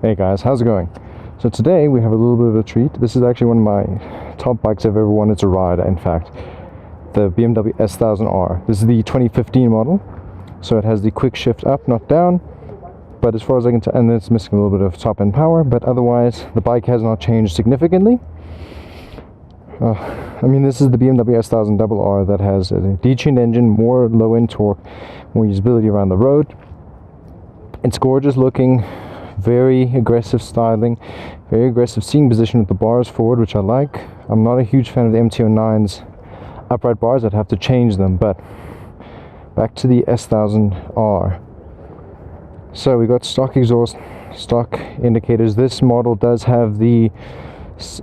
Hey guys, how's it going? So today we have a little bit of a treat. This is actually one of my top bikes I've ever wanted to ride, in fact. The BMW S1000R. This is the 2015 model. So it has the quick shift up, not down. But as far as I can tell, and it's missing a little bit of top end power, but otherwise the bike has not changed significantly. I mean, this is the BMW S1000R that has a detuned engine, more low end torque, more usability around the road. It's gorgeous looking. Very aggressive styling, very aggressive seating position with the bars forward, which I like. I'm not a huge fan of the MT-09's upright bars. I'd have to change them, but back to the S1000R. So we got stock exhaust, stock indicators. This model does have the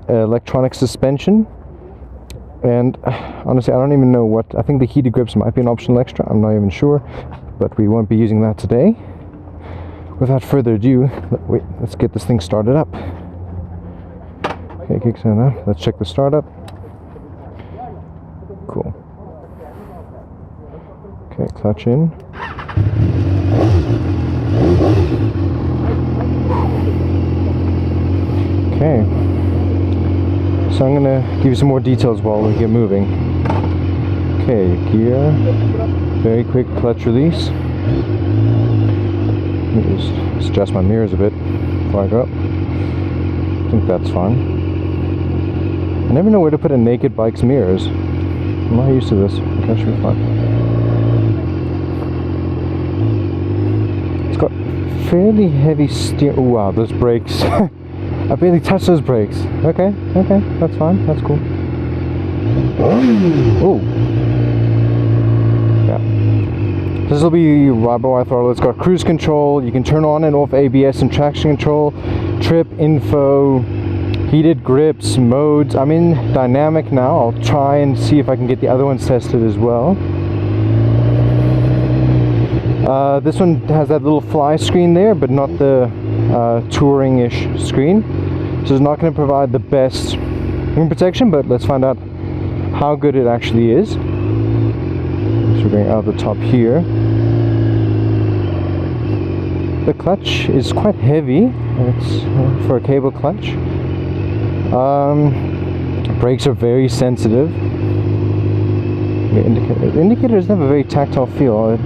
electronic suspension, and honestly I don't even know what, I think the heated grips might be an optional extra, I'm not even sure, but we won't be using that today. Without further ado, let's get this thing started up. Okay, kicks in up. Let's check the startup. Cool. Okay, clutch in. Okay. So I'm gonna give you some more details while we get moving. Okay, gear. Very quick clutch release. Let me just adjust my mirrors a bit before I go up. I think that's fine. I never know where to put a naked bike's mirrors. I'm not used to this. Okay, that should be fine. It's got fairly heavy steer. Oh wow, those brakes. I barely touched those brakes. Okay, that's fine. That's cool. Oh. This will be ride-by-wire throttle. It's got cruise control. You can turn on and off ABS and traction control, trip info, heated grips, modes. I'm in dynamic now. I'll try and see if I can get the other ones tested as well. This one has that little fly screen there, but not the touring-ish screen. So it's not going to provide the best wind protection, but let's find out how good it actually is. So we're going out the top here. The clutch is quite heavy. It's for a cable clutch. Brakes are very sensitive. The indicators have a very tactile feel.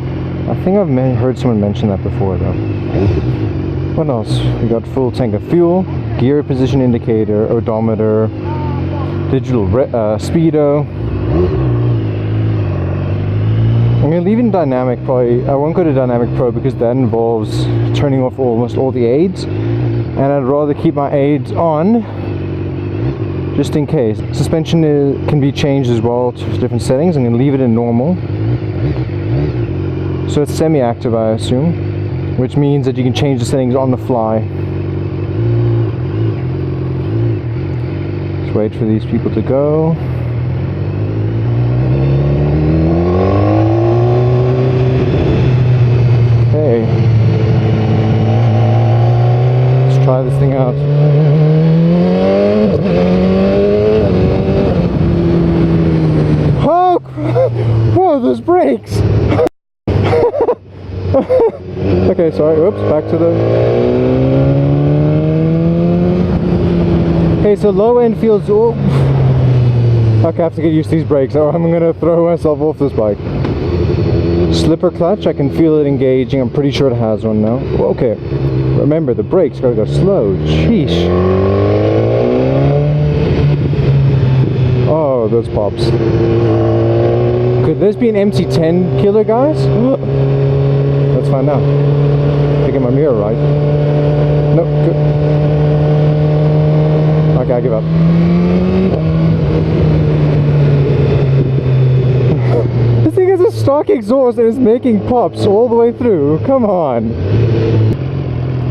I think I've heard someone mention that before though. What else? We got full tank of fuel, gear position indicator, odometer, digital speedo. I'm going to leave it in dynamic probably. I won't go to dynamic pro because that involves turning off almost all the aids, and I'd rather keep my aids on just in case. Suspension can be changed as well to different settings. I'm going to leave it in normal. So it's semi-active, I assume, which means that you can change the settings on the fly. Let's wait for these people to go. Try this thing out. Oh, whoa, those brakes! Okay, sorry, oops, back to the... Okay, so low end feels... Oh. Okay, I have to get used to these brakes or I'm gonna throw myself off this bike. Slipper clutch, I can feel it engaging. I'm pretty sure it has one now. Okay, remember the brakes gotta go slow. Sheesh. Oh, those pops. Could this be an MT10 killer, guys? Let's find out. Taking my mirror right. Nope, good. Okay, I give up. This thing has a stock exhaust and it's making pops all the way through. Come on.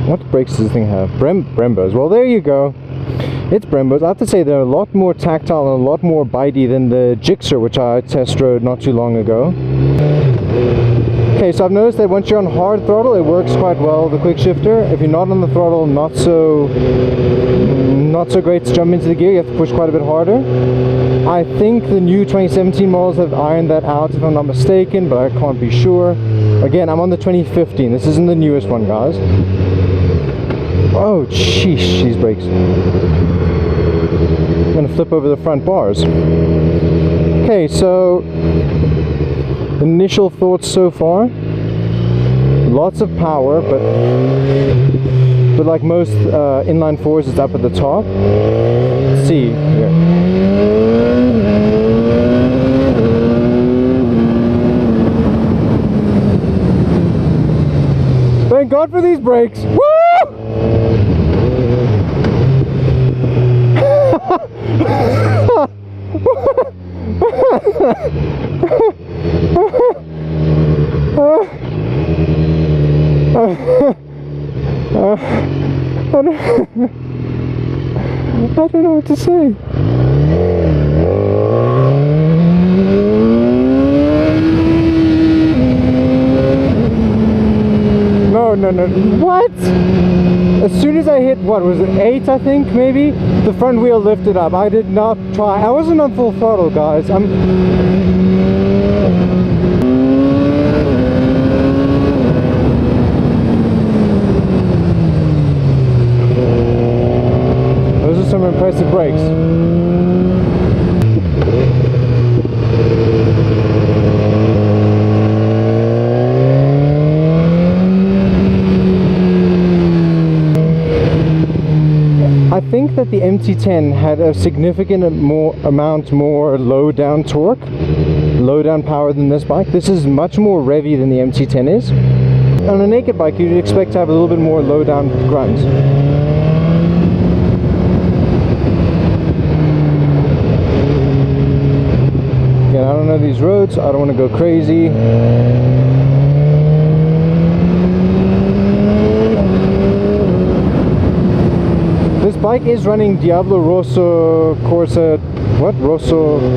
What brakes does this thing have? Brembos. Well, there you go. It's Brembos. I have to say they're a lot more tactile and a lot more bitey than the Gixxer, which I test rode not too long ago. Okay, so I've noticed that once you're on hard throttle, it works quite well, the quick shifter. If you're not on the throttle, not so great to jump into the gear. You have to push quite a bit harder. I think the new 2017 models have ironed that out, if I'm not mistaken, but I can't be sure. Again, I'm on the 2015. This isn't the newest one, guys. Oh, sheesh, these brakes. I'm gonna flip over the front bars. Okay, so initial thoughts so far. Lots of power, but like most inline fours, it's up at the top. Let's see here. Thank God for these brakes. Woo! I don't know what to say. No. What? As soon as I hit, what was it, 8 I think, maybe? The front wheel lifted up. I did not try. I wasn't on full throttle, guys. Those are some impressive brakes. I think that the MT10 had a significant amount more low down torque, low down power than this bike. This is much more revvy than the MT10 is. On a naked bike, you'd expect to have a little bit more low down grunt. Again, I don't know these roads. I don't want to go crazy. This bike is running Diablo Rosso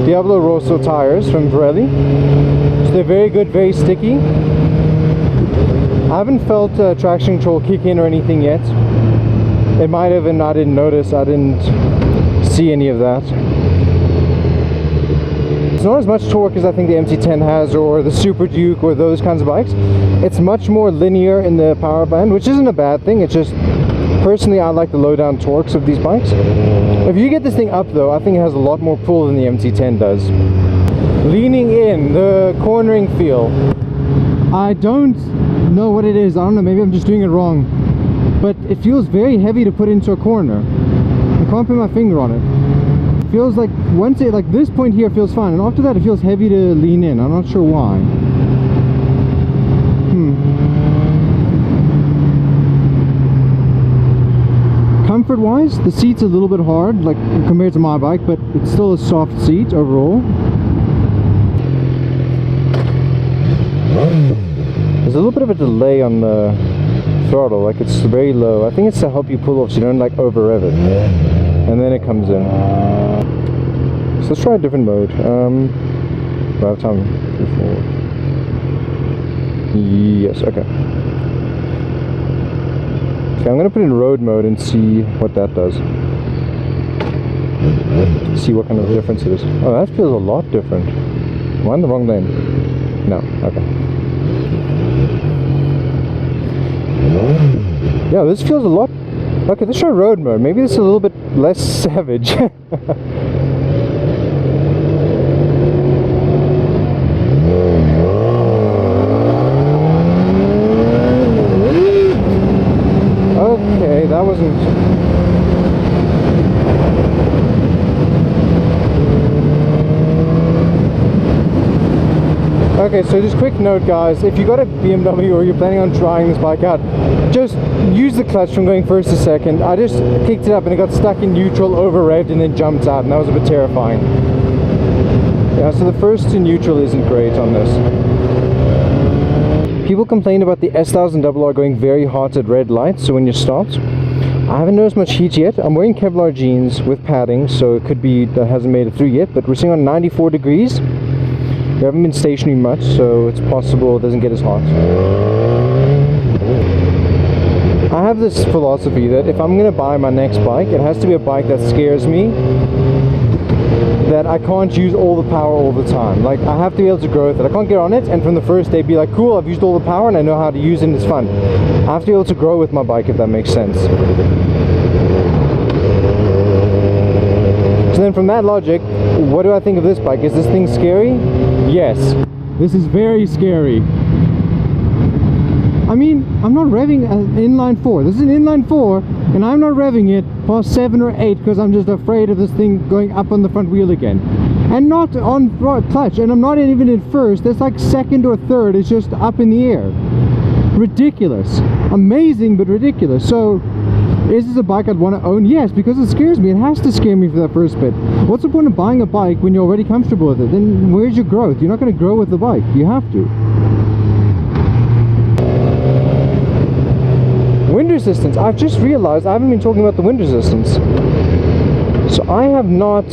Diablo Rosso tires from Pirelli. So they're very good, very sticky. I haven't felt traction control kick in or anything yet. It might have, and I didn't notice. I didn't see any of that. It's not as much torque as I think the MT10 has, or the Super Duke, or those kinds of bikes. It's much more linear in the power band, which isn't a bad thing. It's just, personally, I like the low down torques of these bikes. If you get this thing up though, I think it has a lot more pull than the MT10 does. Leaning in, the cornering feel. I don't know what it is. I don't know, maybe I'm just doing it wrong. But it feels very heavy to put into a corner. I can't put my finger on it. It feels like, once it, like this point here feels fine, and after that it feels heavy to lean in. I'm not sure why. Comfort wise, the seat's a little bit hard, like compared to my bike, but it's still a soft seat overall. There's a little bit of a delay on the throttle, like it's very low. I think it's to help you pull off so you don't like over rev it, and then it comes in. So let's try a different mode. Drive time 4. Yes, okay. Okay, I'm going to put in road mode and see what that does. See what kind of difference it is. Oh, that feels a lot different. Am I in the wrong lane? No, okay. Yeah, this feels a lot... Okay, let's try road mode. Maybe it's a little bit less savage. Okay, that wasn't... Okay, so just quick note guys, if you got a BMW or you're planning on trying this bike out, just use the clutch from going first to second. I just kicked it up and it got stuck in neutral, over-revved, and then jumped out, and that was a bit terrifying. Yeah, so the first to neutral isn't great on this. People complain about the S1000R going very hot at red lights, so when you're stopped. I haven't noticed much heat yet. I'm wearing Kevlar jeans with padding, so it could be that hasn't made it through yet, but we're sitting on 94 degrees. We haven't been stationary much, so it's possible it doesn't get as hot. I have this philosophy that if I'm going to buy my next bike, it has to be a bike that scares me. that I can't use all the power all the time. Like, I have to be able to grow with it. I can't get on it and from the first day be like, cool, I've used all the power and I know how to use it and it's fun. I have to be able to grow with my bike, if that makes sense. So then from that logic, what do I think of this bike? Is this thing scary? Yes. This is very scary. I mean, I'm not revving an inline 4. This is an inline 4, and I'm not revving it past 7 or 8 because I'm just afraid of this thing going up on the front wheel again. And not on clutch, and I'm not even in first. That's like second or third. It's just up in the air. Ridiculous. Amazing, but ridiculous. So, is this a bike I'd want to own? Yes, because it scares me. It has to scare me for that first bit. What's the point of buying a bike when you're already comfortable with it? Then where's your growth? You're not going to grow with the bike. You have to. Wind resistance. I've just realized I haven't been talking about the wind resistance. So I have not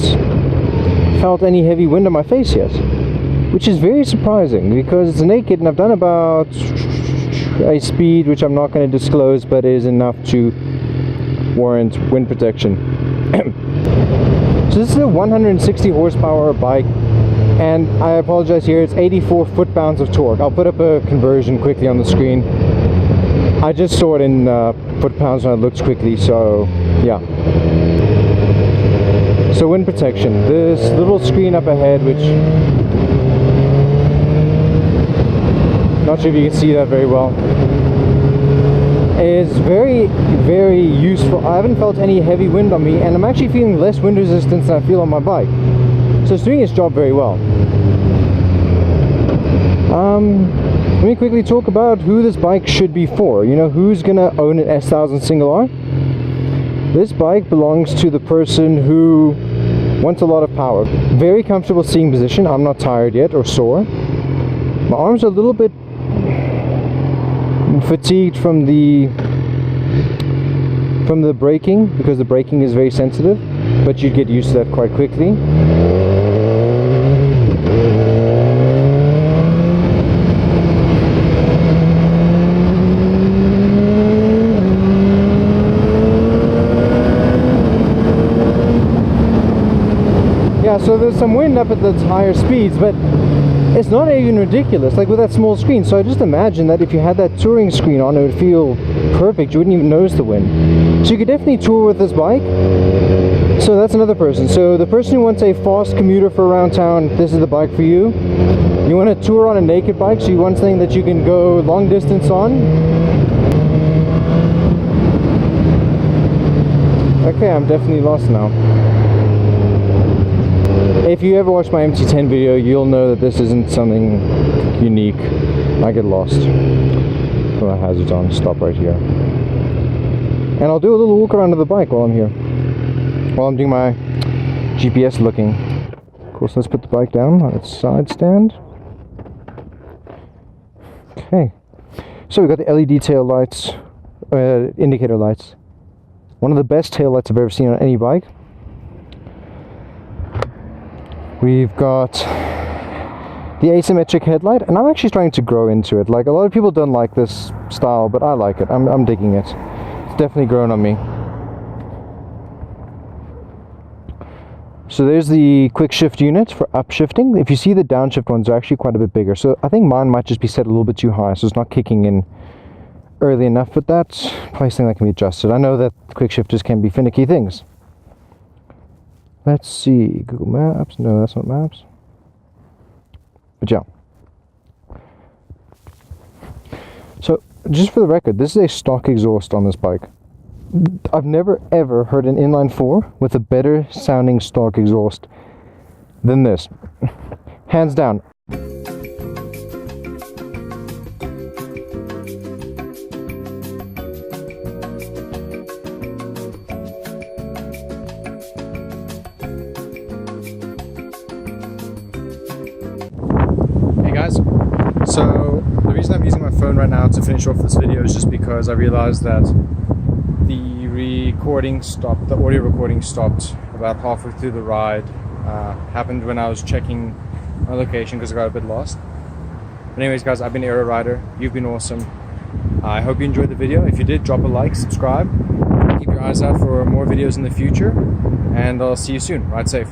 felt any heavy wind on my face yet, which is very surprising because it's naked and I've done about a speed which I'm not going to disclose, but is enough to warrant wind protection. So this is a 160 horsepower bike, and I apologize here, it's 84 foot-pounds of torque. I'll put up a conversion quickly on the screen. I just saw it in foot-pounds when I looked quickly, so yeah. So wind protection, this little screen up ahead, which not sure if you can see that very well, is very, very useful. I haven't felt any heavy wind on me, and I'm actually feeling less wind resistance than I feel on my bike. So it's doing its job very well. Let me quickly talk about who this bike should be for. You know, who's gonna own an S1000 single R? This bike belongs to the person who wants a lot of power. Very comfortable seating position. I'm not tired yet or sore. My arms are a little bit fatigued from the braking, because the braking is very sensitive, but you'd get used to that quite quickly. Yeah, so there's some wind up at the higher speeds, but it's not even ridiculous, like with that small screen. So I just imagine that if you had that touring screen on, it would feel perfect. You wouldn't even notice the wind. So you could definitely tour with this bike. So that's another person. So the person who wants a fast commuter for around town, this is the bike for you. You want to tour on a naked bike, so you want something that you can go long distance on. Okay, I'm definitely lost now. If you ever watch my MT10 video, you'll know that this isn't something unique. I get lost. Put my hazards on, stop right here. And I'll do a little walk around of the bike while I'm here. While I'm doing my GPS looking. Of course, let's put the bike down on its side stand. Okay. So we've got the LED tail lights, indicator lights. One of the best tail lights I've ever seen on any bike. We've got the asymmetric headlight, and I'm actually starting to grow into it. Like, a lot of people don't like this style, but I like it. I'm digging it. It's definitely grown on me. So there's the quick shift unit for upshifting. If you see, the downshift ones are actually quite a bit bigger. So I think mine might just be set a little bit too high, so it's not kicking in early enough, but that's probably something that can be adjusted. I know that quick shifters can be finicky things. Let's see, Google Maps. No, that's not Maps. But yeah. So, just for the record, this is a stock exhaust on this bike. I've never ever heard an inline 4 with a better sounding stock exhaust than this. Hands down. Guys, so the reason I'm using my phone right now to finish off this video is just because I realized that the recording stopped, the audio recording stopped about halfway through the ride. Happened when I was checking my location because I got a bit lost. But anyways guys, I've been AiroRider, you've been awesome. I hope you enjoyed the video. If you did, drop a like, subscribe, keep your eyes out for more videos in the future, and I'll see you soon. Ride safe.